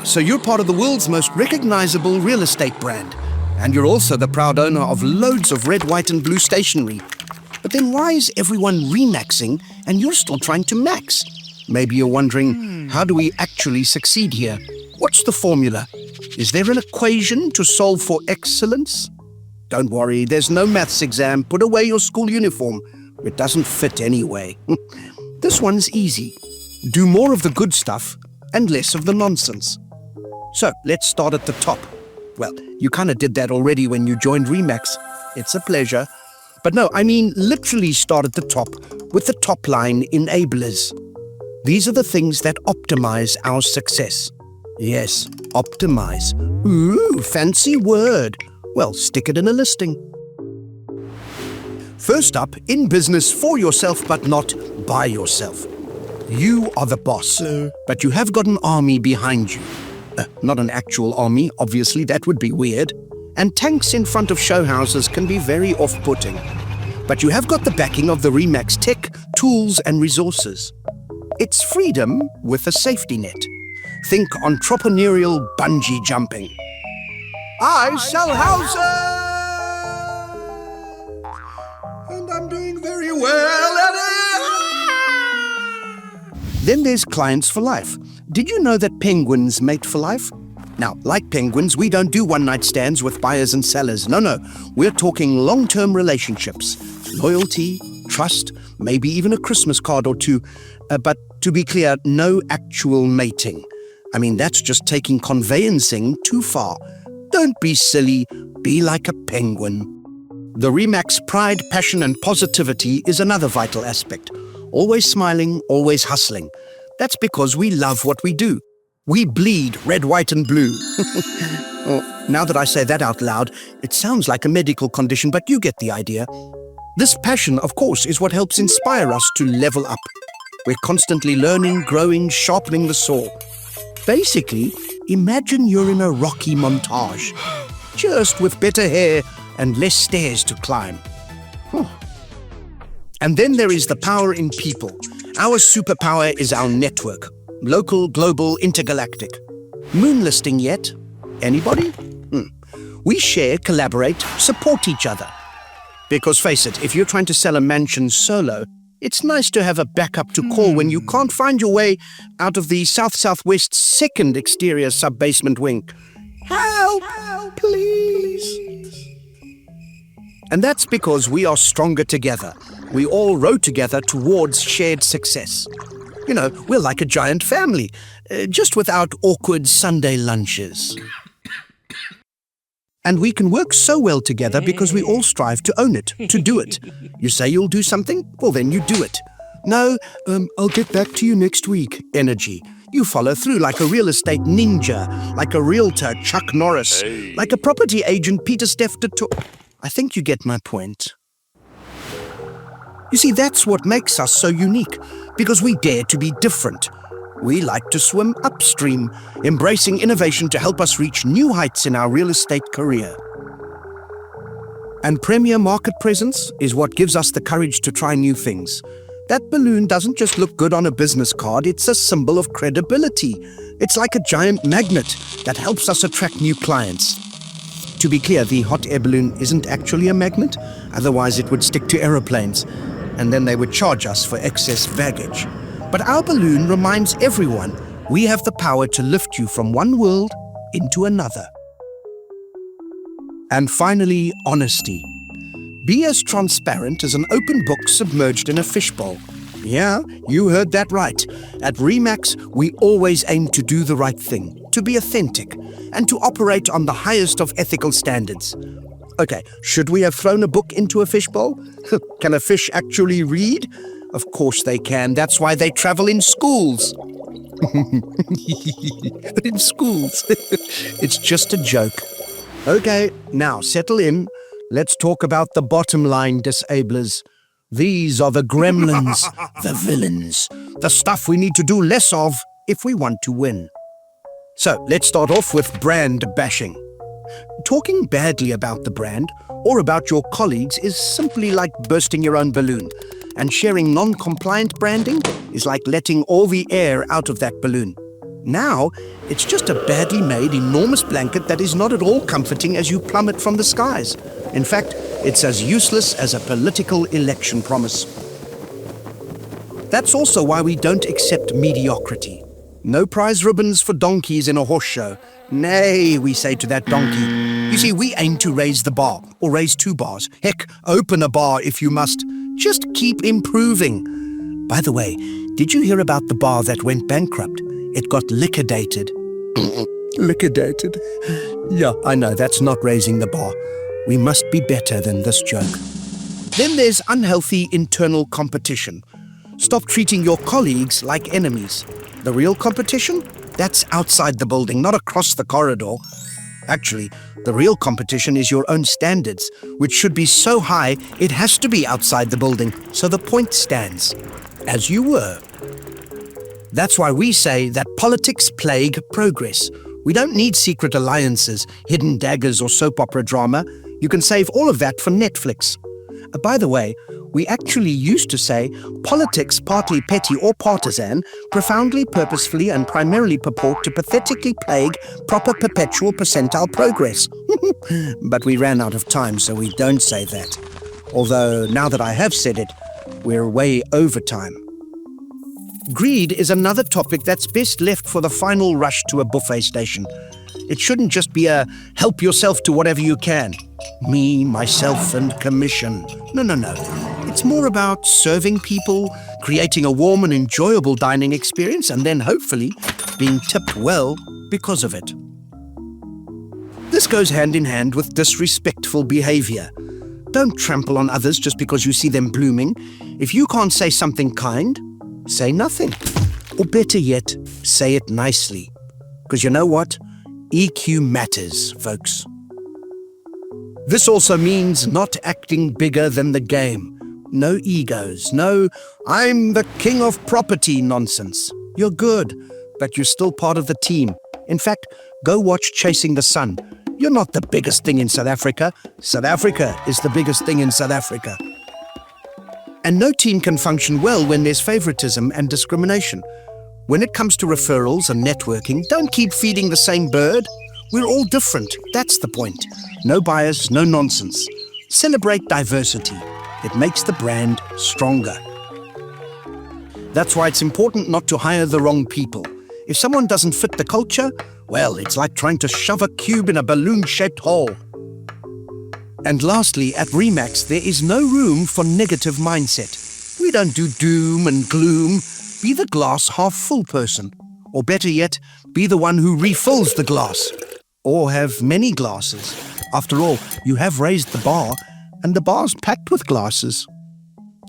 so you're part of the world's most recognizable real estate brand. And you're also the proud owner of loads of red, white and blue stationery. But then why is everyone remaxing and you're still trying to max? Maybe you're wondering, how do we actually succeed here? What's the formula? Is there an equation to solve for excellence? Don't worry, there's no maths exam. Put away your school uniform. It doesn't fit anyway. This one's easy. Do more of the good stuff and less of the nonsense. So, let's start at the top. Well, you kind of did that already when you joined Remax. It's a pleasure. But no, I mean literally start at the top with the top line enablers. These are the things that optimize our success. Yes, optimize. Ooh, fancy word. Well, stick it in a listing. First up, in business for yourself but not by yourself. You are the boss, but you have got an army behind you. Not an actual army, obviously, that would be weird. And tanks in front of show houses can be very off-putting. But you have got the backing of the Remax tech, tools and resources. It's freedom with a safety net. Think entrepreneurial bungee jumping. I sell houses! And I'm doing very well at it! Then there's clients for life. Did you know that penguins mate for life? Now, like penguins, we don't do one-night stands with buyers and sellers. No, we're talking long-term relationships. Loyalty, trust, maybe even a Christmas card or two. But to be clear, no actual mating. I mean, that's just taking conveyancing too far. Don't be silly, be like a penguin. The Remax pride, passion and positivity is another vital aspect. Always smiling, always hustling. That's because we love what we do. We bleed red, white and blue. Well, now that I say that out loud, it sounds like a medical condition, but you get the idea. This passion, of course, is what helps inspire us to level up. We're constantly learning, growing, sharpening the saw. Basically, imagine you're in a Rocky montage, just with better hair and less stairs to climb. And then there is the power in people. Our superpower is our network. Local, global, intergalactic. Moon listing yet? Anybody? We share, collaborate, support each other. Because face it, if you're trying to sell a mansion solo, it's nice to have a backup to call when you can't find your way out of the south-southwest second exterior sub-basement wing. Help! Please! And that's because we are stronger together. We all row together towards shared success. You know, we're like a giant family, just without awkward Sunday lunches. And we can work so well together because we all strive to own it, to do it. You say you'll do something? Well, then you do it. No, I'll get back to you next week. Energy. You follow through like a real estate ninja, like a realtor Chuck Norris, like a property agent Peter Stefter. I think you get my point. You see, that's what makes us so unique, because we dare to be different. We like to swim upstream, embracing innovation to help us reach new heights in our real estate career. And premier market presence is what gives us the courage to try new things. That balloon doesn't just look good on a business card, it's a symbol of credibility. It's like a giant magnet that helps us attract new clients. To be clear, the hot air balloon isn't actually a magnet, otherwise it would stick to aeroplanes, and then they would charge us for excess baggage. But our balloon reminds everyone we have the power to lift you from one world into another. And finally, honesty. Be as transparent as an open book submerged in a fishbowl. Yeah, you heard that right. At Remax, we always aim to do the right thing, to be authentic, and to operate on the highest of ethical standards. Okay, should we have thrown a book into a fishbowl? Can a fish actually read? Of course they can. That's why they travel in schools. In schools. It's just a joke. Okay, now settle in. Let's talk about the bottom line disablers. These are the gremlins, the villains, the stuff we need to do less of if we want to win. So let's start off with brand bashing. Talking badly about the brand or about your colleagues is simply like bursting your own balloon. And sharing non-compliant branding is like letting all the air out of that balloon. Now, it's just a badly made, enormous blanket that is not at all comforting as you plummet from the skies. In fact, it's as useless as a political election promise. That's also why we don't accept mediocrity. No prize ribbons for donkeys in a horse show. Nay, we say to that donkey. You see, we aim to raise the bar, or raise 2 bars. Heck, open a bar if you must. Just keep improving. By the way, did you hear about the bar that went bankrupt? It got liquidated. Liquidated? Yeah, I know, that's not raising the bar. We must be better than this joke. Then there's unhealthy internal competition. Stop treating your colleagues like enemies. The real competition? That's outside the building, not across the corridor. Actually, the real competition is your own standards, which should be so high it has to be outside the building, so the point stands. As you were. That's why we say that politics plague progress. We don't need secret alliances, hidden daggers or soap opera drama. You can save all of that for Netflix. By the way, we actually used to say politics, partly petty or partisan, profoundly, purposefully and primarily purport to pathetically plague proper perpetual percentile progress. But we ran out of time, so we don't say that. Although, now that I have said it, we're way over time. Greed is another topic that's best left for the final rush to a buffet station. It shouldn't just be a help yourself to whatever you can. Me, myself, and commission. No. It's more about serving people, creating a warm and enjoyable dining experience, and then hopefully being tipped well because of it. This goes hand in hand with disrespectful behavior. Don't trample on others just because you see them blooming. If you can't say something kind, say nothing. Or better yet, say it nicely. Because you know what? EQ matters, folks. This also means not acting bigger than the game. No egos, no I'm the king of property nonsense. You're good, but you're still part of the team. In fact, go watch Chasing the Sun. You're not the biggest thing in South Africa. South Africa is the biggest thing in South Africa. And no team can function well when there's favoritism and discrimination. When it comes to referrals and networking, don't keep feeding the same bird. We're all different. That's the point. No bias, no nonsense. Celebrate diversity. It makes the brand stronger. That's why it's important not to hire the wrong people. If someone doesn't fit the culture, well, it's like trying to shove a cube in a balloon-shaped hole. And lastly, at Remax, there is no room for negative mindset. We don't do doom and gloom. Be the glass half-full person. Or better yet, be the one who refills the glass. Or have many glasses. After all, you have raised the bar, and the bar's packed with glasses.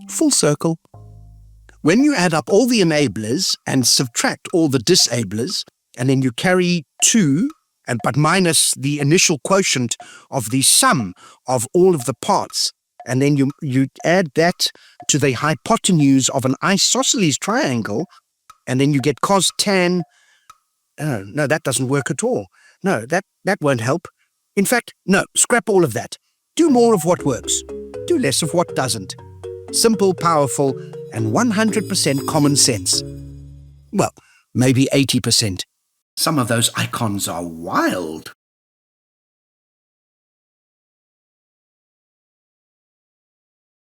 Full circle. When you add up all the enablers and subtract all the disablers, and then you carry 2, but minus the initial quotient of the sum of all of the parts, and then you add that to the hypotenuse of an isosceles triangle, and then you get cos tan. Oh, no, that doesn't work at all. No, that won't help. In fact, no, scrap all of that. Do more of what works. Do less of what doesn't. Simple, powerful, and 100% common sense. Well, maybe 80%. Some of those icons are wild.